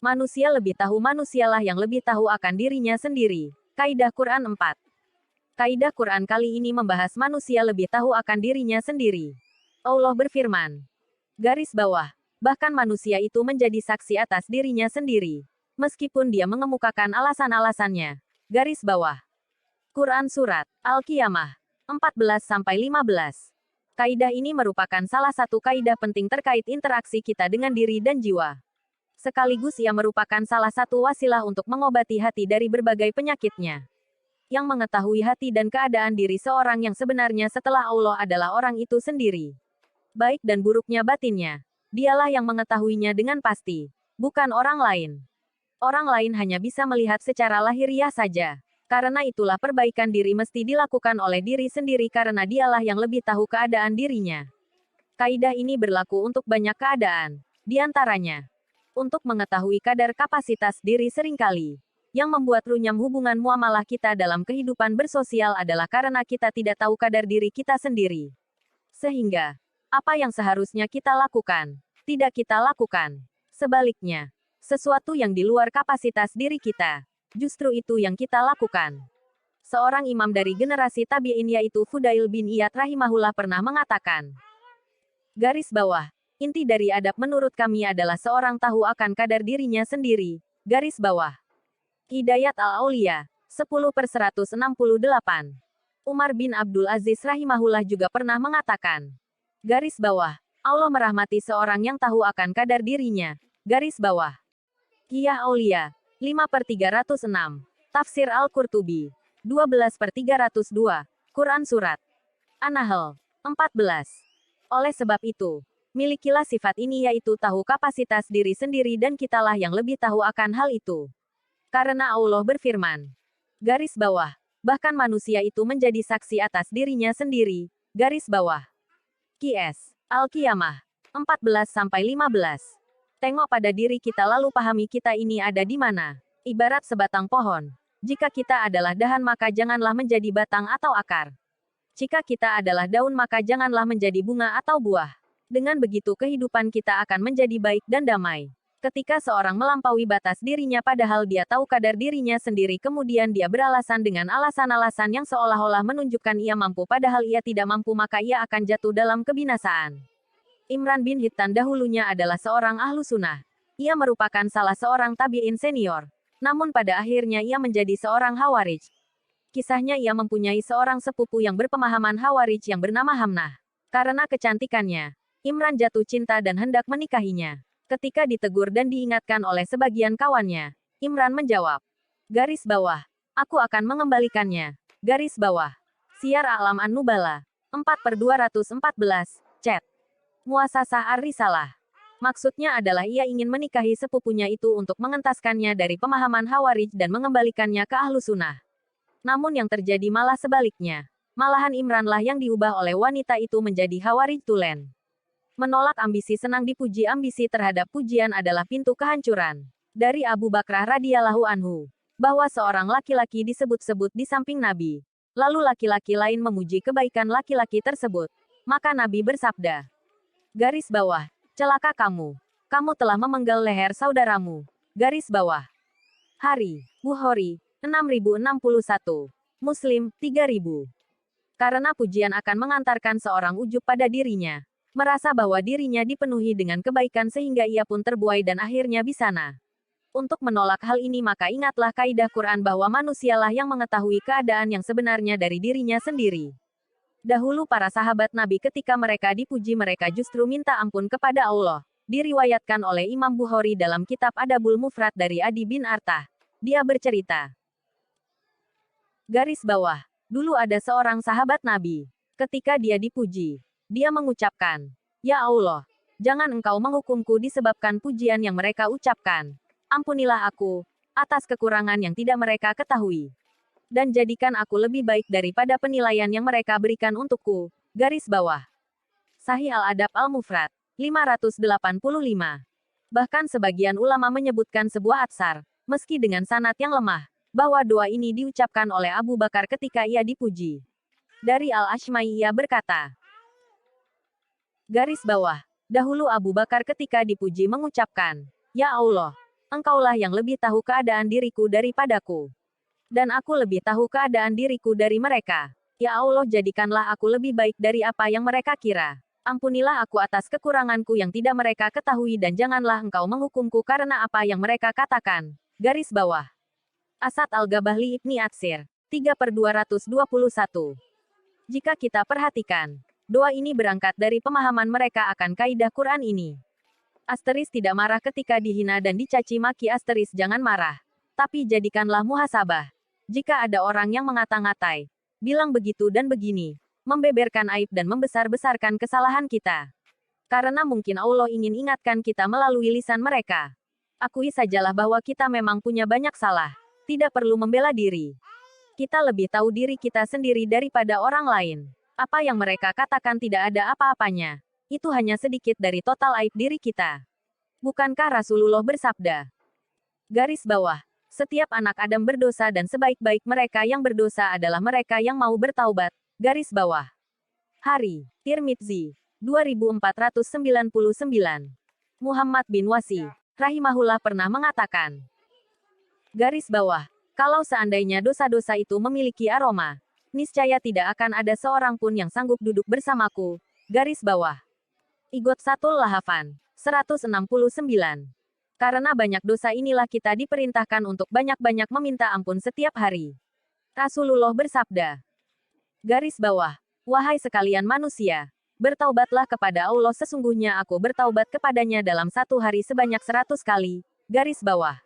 Manusialah yang lebih tahu akan dirinya sendiri. Kaidah Quran 4. Kaidah Quran kali ini membahas manusia lebih tahu akan dirinya sendiri. Allah berfirman. Garis bawah. Bahkan manusia itu menjadi saksi atas dirinya sendiri. Meskipun dia mengemukakan alasan-alasannya. Garis bawah. Quran Surat Al-Qiyamah 14-15. Kaidah ini merupakan salah satu kaidah penting terkait interaksi kita dengan diri dan jiwa. Sekaligus ia merupakan salah satu wasilah untuk mengobati hati dari berbagai penyakitnya. Yang mengetahui hati dan keadaan diri seorang yang sebenarnya setelah Allah adalah orang itu sendiri. Baik dan buruknya batinnya. Dialah yang mengetahuinya dengan pasti. Bukan orang lain. Orang lain hanya bisa melihat secara lahiriah saja. Karena itulah perbaikan diri mesti dilakukan oleh diri sendiri karena dialah yang lebih tahu keadaan dirinya. Kaidah ini berlaku untuk banyak keadaan. Di antaranya, untuk mengetahui kadar kapasitas diri seringkali. Yang membuat runyam hubungan muamalah kita dalam kehidupan bersosial adalah karena kita tidak tahu kadar diri kita sendiri. Sehingga, apa yang seharusnya kita lakukan, tidak kita lakukan. Sebaliknya, sesuatu yang di luar kapasitas diri kita, justru itu yang kita lakukan. Seorang imam dari generasi tabi'in yaitu Fudail bin Iyad rahimahullah pernah mengatakan. Garis bawah, inti dari adab menurut kami adalah seorang tahu akan kadar dirinya sendiri. Garis bawah. Hidayat Al-Aulia, 10/168. Umar bin Abdul Aziz rahimahullah juga pernah mengatakan. Garis bawah, Allah merahmati seorang yang tahu akan kadar dirinya. Garis bawah. Hiyah Aulia. 5/306. Tafsir Al-Qurtubi. 12/302. Quran Surat An-Nahl. 14. Oleh sebab itu, milikilah sifat ini yaitu tahu kapasitas diri sendiri dan kitalah yang lebih tahu akan hal itu. Karena Allah berfirman. Garis bawah. Bahkan manusia itu menjadi saksi atas dirinya sendiri. Garis bawah. QS. Al-Qiyamah. 14-15. Tengok pada diri kita lalu pahami kita ini ada di mana. Ibarat sebatang pohon. Jika kita adalah dahan maka janganlah menjadi batang atau akar. Jika kita adalah daun maka janganlah menjadi bunga atau buah. Dengan begitu kehidupan kita akan menjadi baik dan damai. Ketika seorang melampaui batas dirinya padahal dia tahu kadar dirinya sendiri kemudian dia beralasan dengan alasan-alasan yang seolah-olah menunjukkan ia mampu padahal ia tidak mampu maka ia akan jatuh dalam kebinasaan. Imran bin Hittan dahulunya adalah seorang ahlu sunnah. Ia merupakan salah seorang tabi'in senior. Namun pada akhirnya ia menjadi seorang Khawarij. Kisahnya ia mempunyai seorang sepupu yang berpemahaman Khawarij yang bernama Hamnah. Karena kecantikannya, Imran jatuh cinta dan hendak menikahinya. Ketika ditegur dan diingatkan oleh sebagian kawannya, Imran menjawab. Garis bawah. Aku akan mengembalikannya. Garis bawah. Syiar A'lam An-Nubala. 4/214. Chat. Muasasah Ar-Risalah. Maksudnya adalah ia ingin menikahi sepupunya itu untuk mengentaskannya dari pemahaman Khawarij dan mengembalikannya ke ahlu sunnah. Namun yang terjadi malah sebaliknya. Malahan Imranlah yang diubah oleh wanita itu menjadi Khawarij tulen. Menolak ambisi senang dipuji ambisi terhadap pujian adalah pintu kehancuran. Dari Abu Bakrah radhiyallahu anhu. Bahwa seorang laki-laki disebut-sebut di samping Nabi. Lalu laki-laki lain memuji kebaikan laki-laki tersebut. Maka Nabi bersabda. Garis bawah. Celaka kamu. Kamu telah memenggal leher saudaramu. Garis bawah. Hari. Bukhari. 6061. Muslim. 3000. Karena pujian akan mengantarkan seorang ujub pada dirinya. Merasa bahwa dirinya dipenuhi dengan kebaikan sehingga ia pun terbuai dan akhirnya bisana. Untuk menolak hal ini maka ingatlah kaidah Quran bahwa manusialah yang mengetahui keadaan yang sebenarnya dari dirinya sendiri. Dahulu para sahabat Nabi ketika mereka dipuji mereka justru minta ampun kepada Allah. Diriwayatkan oleh Imam Bukhari dalam kitab Adabul Mufrad dari Adi bin Artah. Dia bercerita. Garis bawah. Dulu ada seorang sahabat Nabi. Ketika dia dipuji, dia mengucapkan, Ya Allah, jangan engkau menghukumku disebabkan pujian yang mereka ucapkan. Ampunilah aku, atas kekurangan yang tidak mereka ketahui. Dan jadikan aku lebih baik daripada penilaian yang mereka berikan untukku. Garis bawah. Sahih Al-Adab Al-Mufrad. 585. Bahkan sebagian ulama menyebutkan sebuah atsar, meski dengan sanad yang lemah, bahwa doa ini diucapkan oleh Abu Bakar ketika ia dipuji. Dari Al-Ashma'i ia berkata. Garis bawah. Dahulu Abu Bakar ketika dipuji mengucapkan, Ya Allah, engkaulah yang lebih tahu keadaan diriku daripadaku. Dan aku lebih tahu keadaan diriku dari mereka. Ya Allah, jadikanlah aku lebih baik dari apa yang mereka kira. Ampunilah aku atas kekuranganku yang tidak mereka ketahui dan janganlah engkau menghukumku karena apa yang mereka katakan. Garis bawah. Asad Al-Gabahli Ibni Atsir. 3/221. Jika kita perhatikan, doa ini berangkat dari pemahaman mereka akan kaidah Quran ini. Asteris tidak marah ketika dihina dan dicaci maki. Asteris jangan marah. Tapi jadikanlah muhasabah. Jika ada orang yang mengata-ngatai, bilang begitu dan begini, membeberkan aib dan membesar-besarkan kesalahan kita. Karena mungkin Allah ingin ingatkan kita melalui lisan mereka. Akui sajalah bahwa kita memang punya banyak salah. Tidak perlu membela diri. Kita lebih tahu diri kita sendiri daripada orang lain. Apa yang mereka katakan tidak ada apa-apanya. Itu hanya sedikit dari total aib diri kita. Bukankah Rasulullah bersabda? Garis bawah. Setiap anak Adam berdosa dan sebaik-baik mereka yang berdosa adalah mereka yang mau bertaubat. Garis bawah. Hari. Tirmidzi. 2499. Muhammad bin Wasi. Rahimahullah pernah mengatakan. Garis bawah. Kalau seandainya dosa-dosa itu memiliki aroma, niscaya tidak akan ada seorang pun yang sanggup duduk bersamaku. Garis bawah. Igot Satul Lahafan. 169. Karena banyak dosa inilah kita diperintahkan untuk banyak-banyak meminta ampun setiap hari. Rasulullah bersabda. Garis bawah. Wahai sekalian manusia, bertaubatlah kepada Allah, sesungguhnya aku bertaubat kepadanya dalam satu hari sebanyak 100 kali. Garis bawah.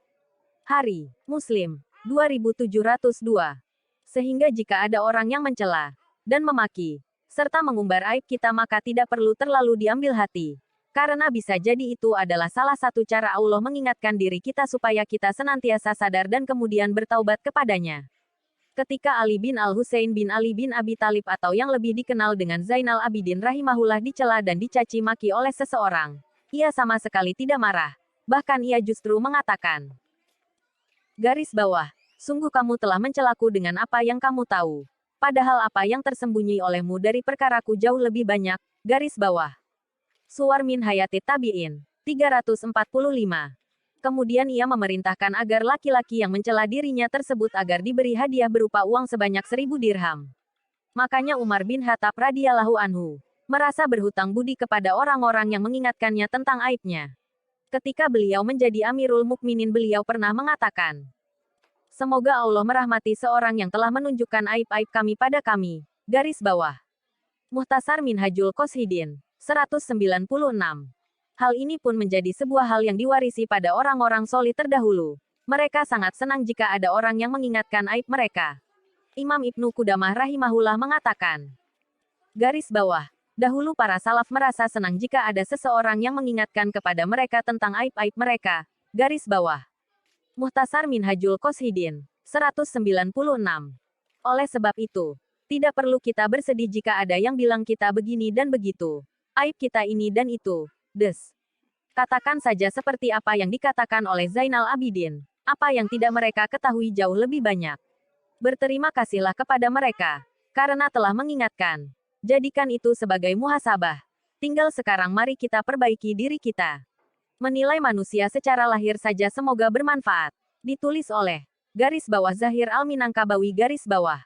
Hari. Muslim. 2702. Sehingga jika ada orang yang mencela dan memaki, serta mengumbar aib kita, maka tidak perlu terlalu diambil hati. Karena bisa jadi itu adalah salah satu cara Allah mengingatkan diri kita supaya kita senantiasa sadar dan kemudian bertaubat kepadanya. Ketika Ali bin Al-Husain bin Ali bin Abi Thalib atau yang lebih dikenal dengan Zainal Abidin rahimahullah dicela dan dicaci maki oleh seseorang, ia sama sekali tidak marah. Bahkan ia justru mengatakan, garis bawah, sungguh kamu telah mencelaku dengan apa yang kamu tahu. Padahal apa yang tersembunyi olehmu dari perkaraku jauh lebih banyak. Garis bawah. Suwar min Hayati Tabi'in. 345. Kemudian ia memerintahkan agar laki-laki yang mencela dirinya tersebut agar diberi hadiah berupa uang sebanyak 1000 dirham. Makanya Umar bin Khattab radhiyallahu anhu merasa berhutang budi kepada orang-orang yang mengingatkannya tentang aibnya. Ketika beliau menjadi Amirul Mukminin, beliau pernah mengatakan, semoga Allah merahmati seorang yang telah menunjukkan aib-aib kami pada kami. Garis bawah. Muhtasar Minhajul Qasidin. 196. Hal ini pun menjadi sebuah hal yang diwarisi pada orang-orang solih terdahulu. Mereka sangat senang jika ada orang yang mengingatkan aib mereka. Imam Ibnu Qudamah rahimahullah mengatakan, garis bawah, dahulu para salaf merasa senang jika ada seseorang yang mengingatkan kepada mereka tentang aib-aib mereka. Garis bawah. Muhtasar Minhajul Qasidin. 196. Oleh sebab itu, tidak perlu kita bersedih jika ada yang bilang kita begini dan begitu. Aib kita ini dan itu. Des. Katakan saja seperti apa yang dikatakan oleh Zainal Abidin. Apa yang tidak mereka ketahui jauh lebih banyak. Berterima kasihlah kepada mereka. Karena telah mengingatkan. Jadikan itu sebagai muhasabah. Tinggal sekarang mari kita perbaiki diri kita. Menilai manusia secara lahir saja semoga bermanfaat. Ditulis oleh garis bawah Zahir Al-Minangkabawi garis bawah.